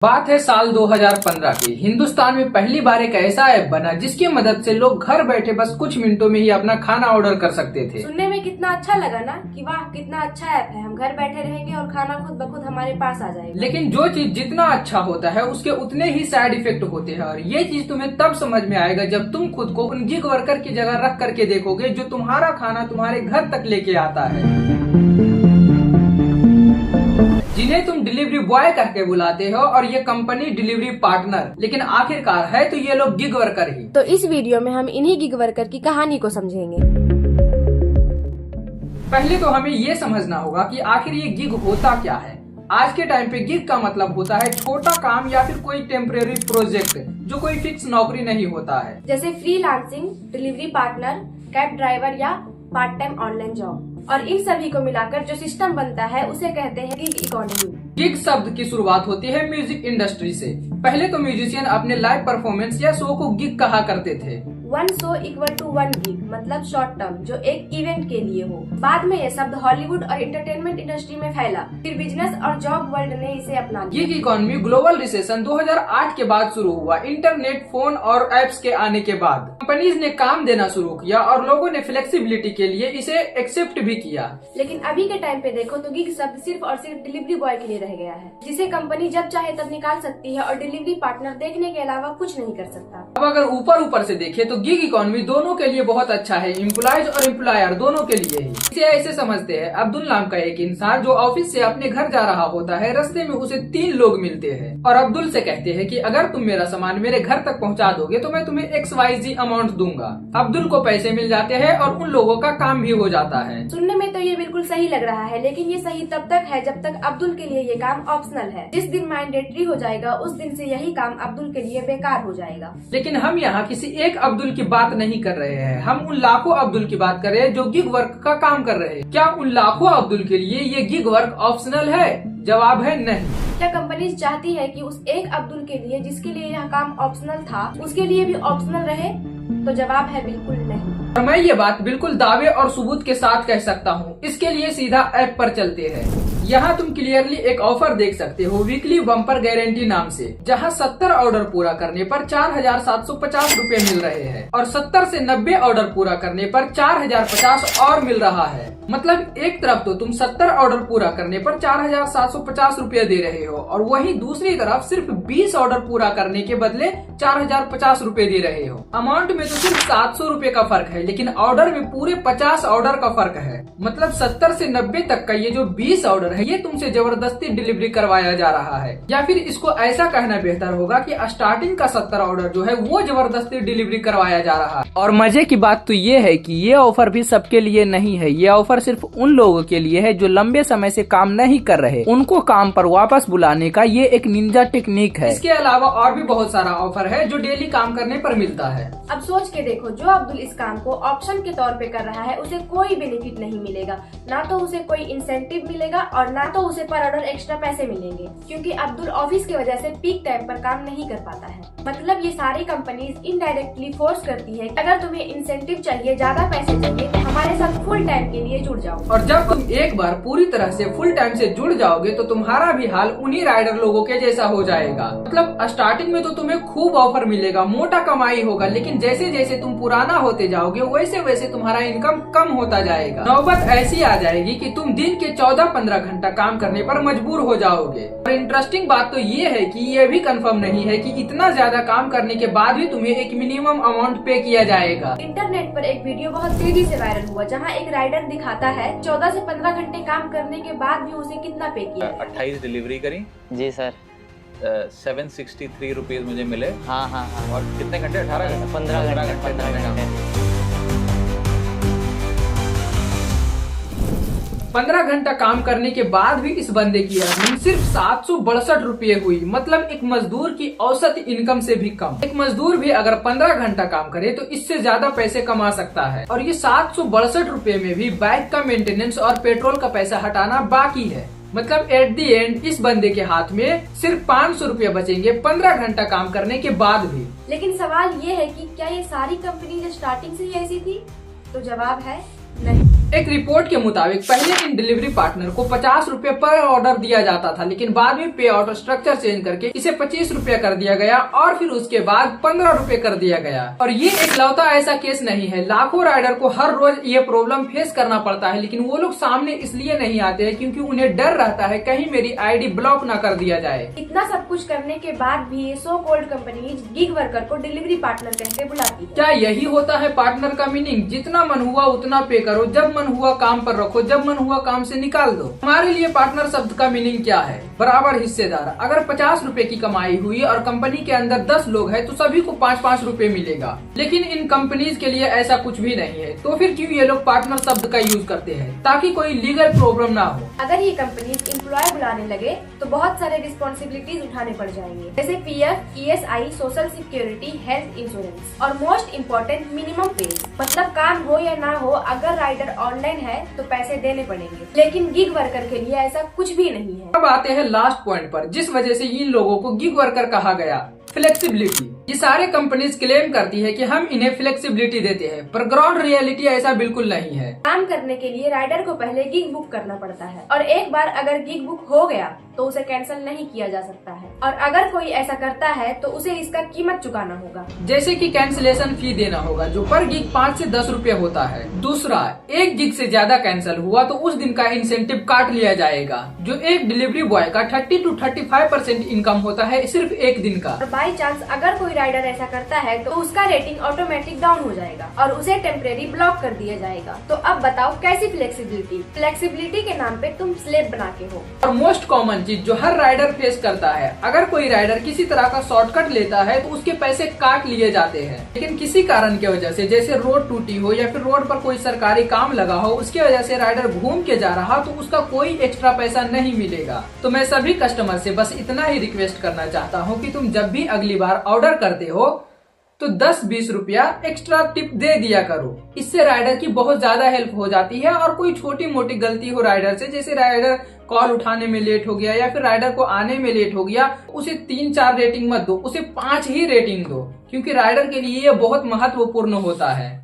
बात है साल 2015 की। हिंदुस्तान में पहली बार एक ऐसा ऐप बना जिसकी मदद से लोग घर बैठे बस कुछ मिनटों में ही अपना खाना ऑर्डर कर सकते थे। सुनने में कितना अच्छा लगा ना कि वाह कितना अच्छा ऐप है, हम घर बैठे रहेंगे और खाना खुद ब खुद हमारे पास आ जाएगा। लेकिन जो चीज जितना अच्छा होता है उसके उतने ही साइड इफेक्ट होते हैं, और ये चीज तुम्हें तब समझ में आएगा जब तुम खुद को उन गिग वर्कर की जगह रख करके देखोगे जो तुम्हारा खाना तुम्हारे घर तक लेके आता है, जिन्हें तुम डिलीवरी बॉय कह के बुलाते हो, और ये कंपनी डिलीवरी पार्टनर। लेकिन आखिरकार है तो ये लोग गिग वर्कर ही। तो इस वीडियो में हम इन्हीं गिग वर्कर की कहानी को समझेंगे। पहले तो हमें ये समझना होगा कि आखिर ये गिग होता क्या है। आज के टाइम पे गिग का मतलब होता है छोटा काम या फिर कोई टेम्परेरी प्रोजेक्ट जो कोई फिक्स नौकरी नहीं होता है, जैसे freelancing, delivery partner, cab driver या पार्ट टाइम ऑनलाइन जॉब। और इन सभी को मिलाकर जो सिस्टम बनता है उसे कहते हैं गिग इकोनॉमी। गिग शब्द की शुरुआत होती है म्यूजिक इंडस्ट्री से। पहले तो म्यूजिशियन अपने लाइव परफॉर्मेंस या शो को गिग कहा करते थे। 1 शो इक्वल टू 1 गिग, मतलब शॉर्ट टर्म जो एक इवेंट के लिए हो। बाद में ये शब्द हॉलीवुड और एंटरटेनमेंट इंडस्ट्री में फैला, फिर बिजनेस और जॉब वर्ल्ड ने इसे अपना लिया। गिग इकोनॉमी ग्लोबल रिसेशन 2008 के बाद शुरू हुआ, इंटरनेट, फोन और एप्स के आने के बाद। कंपनीज ने काम देना शुरू किया और लोगों ने फ्लेक्सिबिलिटी के लिए इसे एक्सेप्ट भी किया। लेकिन अभी के टाइम पे देखो तो गिग शब्द सिर्फ और सिर्फ डिलीवरी बॉय के लिए रह गया है, जिसे कंपनी जब चाहे तब निकाल सकती है और डिलीवरी पार्टनर देखने के अलावा कुछ नहीं कर सकता। अब अगर ऊपर से देखें तो गिग इकोनॉमी दोनों के लिए बहुत अच्छा है, एम्प्लॉयज और एम्प्लॉयर दोनों के लिए ही। इसे ऐसे समझते हैं, अब्दुल नाम का एक इंसान जो ऑफिस से अपने घर जा रहा होता है, रास्ते में उसे 3 लोग मिलते हैं और अब्दुल से कहते हैं कि अगर तुम मेरा सामान मेरे घर तक पहुंचा दोगे तो मैं तुम्हें XYZ अमाउंट दूंगा। अब्दुल को पैसे मिल जाते हैं और उन लोगों का काम भी हो जाता है। सुनने में तो ये बिल्कुल सही लग रहा है, लेकिन ये सही तब तक है जब तक अब्दुल के लिए ये काम ऑप्शनल है। जिस दिन मैंडेटरी हो जाएगा उस दिन से यही काम अब्दुल के लिए बेकार हो जाएगा। लेकिन हम यहाँ किसी एक अब्दुल की बात नहीं कर रहे हैं, हम उन लाखों अब्दुल की बात कर रहे हैं जो गिग वर्क का काम कर रहे हैं। क्या उन लाखों अब्दुल के लिए ये गिग वर्क ऑप्शनल है? जवाब है नहीं। क्या कंपनी चाहती है कि उस एक अब्दुल के लिए जिसके लिए यह काम ऑप्शनल था उसके लिए भी ऑप्शनल रहे? तो जवाब है बिल्कुल नहीं। और मैं ये बात बिल्कुल दावे और सबूत के साथ कह सकता हूँ। इसके लिए सीधा ऐप पर चलते हैं। यहाँ तुम क्लियरली एक ऑफर देख सकते हो, वीकली बम्पर गारंटी नाम से, जहाँ 70 ऑर्डर पूरा करने पर 4750 रूपए मिल रहे हैं और 70 से 90 ऑर्डर पूरा करने पर 4050 और मिल रहा है। मतलब एक तरफ तो तुम 70 ऑर्डर पूरा करने पर 4750 रूपया दे रहे हो और वहीं दूसरी तरफ सिर्फ 20 ऑर्डर पूरा करने के बदले 4050 रूपए दे रहे हो। अमाउंट में तो सिर्फ 700 रूपये का फर्क है, लेकिन ऑर्डर में पूरे 50 ऑर्डर का फर्क है। मतलब 70 से 90 तक का ये जो 20 ऑर्डर है ये तुमसे जबरदस्ती डिलीवरी करवाया जा रहा है। या फिर इसको ऐसा कहना बेहतर होगा कि स्टार्टिंग का 70 ऑर्डर जो है वो जबरदस्ती डिलीवरी करवाया जा रहा है। और मजे की बात तो ये है कि ये ऑफर भी सबके लिए नहीं है, ये ऑफर सिर्फ उन लोगों के लिए है जो लंबे समय से काम नहीं कर रहे, उनको काम पर वापस बुलाने का ये एक निंजा टेक्निक है। इसके अलावा और भी बहुत सारा ऑफर है जो डेली काम करने पर मिलता है। अब सोच के देखो, जो अब्दुल इस काम को ऑप्शन के तौर पे कर रहा है उसे कोई बेनिफिट नहीं मिलेगा, ना तो उसे कोई इंसेंटिव मिलेगा और ना तो उसे पर ऑर्डर एक्स्ट्रा पैसे मिलेंगे, क्योंकि अब्दुल ऑफिस की वजह से पीक टाइम पर काम नहीं कर पाता है। मतलब ये सारी कंपनीज इनडायरेक्टली फोर्स करती है कि अगर तुम्हें इंसेंटिव चाहिए, ज्यादा पैसे चाहिए, तो हमारे साथ फुल टाइम के लिए जुड़ जाओ। और जब तुम एक बार पूरी तरह से फुल टाइम से जुड़ जाओगे तो तुम्हारा भी हाल उन्हीं राइडर लोगों के जैसा हो जाएगा। मतलब स्टार्टिंग में तो तुम्हें खूब ऑफर मिलेगा, मोटा कमाई होगा, लेकिन जैसे जैसे तुम पुराना होते जाओगे वैसे वैसे तुम्हारा इनकम कम होता जाएगा। नौबत ऐसी आ जाएगी कि तुम दिन के 14-15 घंटा काम करने पर मजबूर हो जाओगे। और इंटरेस्टिंग बात तो ये है कि ये भी कंफर्म नहीं है कि इतना ज्यादा काम करने के बाद भी तुम्हें एक मिनिमम अमाउंट पे किया जाएगा। इंटरनेट पर एक वीडियो बहुत तेजी से वायरल हुआ जहाँ एक राइडर दिखाता है 14 से 15 घंटे काम करने के बाद भी उसे कितना पे किया। 28 डिलीवरी करी जी सर। 763 रुपीज मुझे मिले। हाँ हाँ हाँ। और कितने घंटे? 18 घंटे 15 घंटे 15 घंटा काम करने के बाद भी इस बंदे की अर्निंग सिर्फ 762 रूपये हुई। मतलब एक मजदूर की औसत इनकम से भी कम। एक मजदूर भी अगर 15 घंटा काम करे तो इससे ज्यादा पैसे कमा सकता है। और ये 762 रूपये में भी बाइक का मेंटेनेंस और पेट्रोल का पैसा हटाना बाकी है। मतलब एट दी एंड इस बंदे के हाथ में सिर्फ 500 रूपये बचेंगे 15 घंटा काम करने के बाद भी। लेकिन सवाल ये है कि क्या ये सारी कंपनी स्टार्टिंग से ही ऐसी थी? तो जवाब है नहीं। एक रिपोर्ट के मुताबिक पहले इन डिलीवरी पार्टनर को 50 रुपए पर ऑर्डर दिया जाता था, लेकिन बाद में पे आउट स्ट्रक्चर चेंज करके इसे 25 रुपए कर दिया गया और फिर उसके बाद 15 रुपए कर दिया गया। और ये एकलौता ऐसा केस नहीं है, लाखों राइडर को हर रोज ये प्रॉब्लम फेस करना पड़ता है, लेकिन वो लोग सामने इसलिए नहीं आते हैं क्योंकि उन्हें डर रहता है कहीं मेरी आईडी ब्लॉक ना कर दिया जाए। इतना सब कुछ करने के बाद भी ये so called companies gig worker को डिलीवरी पार्टनर कहकर बुलाती है। क्या यही होता है पार्टनर का मीनिंग? जितना मन हुआ उतना पे करो, जब मन हुआ काम पर रखो, जब मन हुआ काम से निकाल दो। हमारे लिए पार्टनर शब्द का मीनिंग क्या है? बराबर हिस्सेदार। अगर 50 रुपए की कमाई हुई और कंपनी के अंदर 10 लोग हैं तो सभी को 5-5 रुपए मिलेगा, लेकिन इन कंपनीज के लिए ऐसा कुछ भी नहीं है। तो फिर क्यों ये लोग पार्टनर शब्द का यूज करते हैं? ताकि कोई लीगल प्रॉब्लम ना हो। अगर ये कंपनीज एम्प्लॉय बुलाने लगे तो बहुत सारे रिस्पॉन्सिबिलिटीज उठाने पड़ जाएंगे, जैसे PF, ESI, social security, health insurance और मोस्ट इम्पोर्टेंट मिनिमम पे। मतलब काम हो या ना हो, अगर राइडर ऑनलाइन है तो पैसे देने पड़ेंगे, लेकिन गिग वर्कर के लिए ऐसा कुछ भी नहीं है। अब आते हैं लास्ट पॉइंट पर, जिस वजह से इन लोगों को गिग वर्कर कहा गया, फ्लेक्सिबिलिटी। ये सारे कंपनीज क्लेम करती है कि हम इन्हें फ्लेक्सिबिलिटी देते हैं, पर ग्राउंड रियलिटी ऐसा बिल्कुल नहीं है। काम करने के लिए राइडर को पहले गिग बुक करना पड़ता है और एक बार अगर गिग बुक हो गया तो उसे कैंसिल नहीं किया जा सकता है, और अगर कोई ऐसा करता है तो उसे इसका कीमत चुकाना होगा, जैसे कि कैंसिलेशन फी देना होगा जो पर गिग 5 से 10 रुपए होता है। दूसरा, एक गिग से ज्यादा कैंसिल हुआ तो उस दिन का इंसेंटिव काट लिया जाएगा, जो एक डिलीवरी बॉय का 30 to 35% इनकम होता है सिर्फ एक दिन का। और बाई चांस अगर कोई राइडर ऐसा करता है तो उसका रेटिंग ऑटोमेटिक डाउन हो जाएगा और उसे टेम्परेरी ब्लॉक कर दिया जाएगा। तो अब बताओ कैसी फ्लेक्सिबिलिटी? फ्लेक्सिबिलिटी के नाम पे तुम स्लेब बना के हो। और मोस्ट कॉमन चीज जो हर राइडर फेस करता है, अगर कोई राइडर किसी तरह का शॉर्टकट लेता है तो उसके पैसे काट लिए जाते हैं, लेकिन किसी कारण की वजह से, जैसे रोड टूटी हो या फिर रोड पर कोई सरकारी काम लगा हो, उसकी वजह से राइडर घूम के जा रहा तो उसका कोई एक्स्ट्रा पैसा नहीं मिलेगा। तो मैं सभी कस्टमर से बस इतना ही रिक्वेस्ट करना चाहता हूँ कि तुम जब भी अगली बार ऑर्डर करते हो तो 10-20 रुपया एक्स्ट्रा टिप दे दिया करो। इससे राइडर की बहुत ज्यादा हेल्प हो जाती है। और कोई छोटी मोटी गलती हो राइडर से, जैसे राइडर कॉल उठाने में लेट हो गया या फिर राइडर को आने में लेट हो गया, उसे 3-4 रेटिंग मत दो, उसे 5 ही रेटिंग दो, क्योंकि राइडर के लिए ये बहुत महत्वपूर्ण होता है।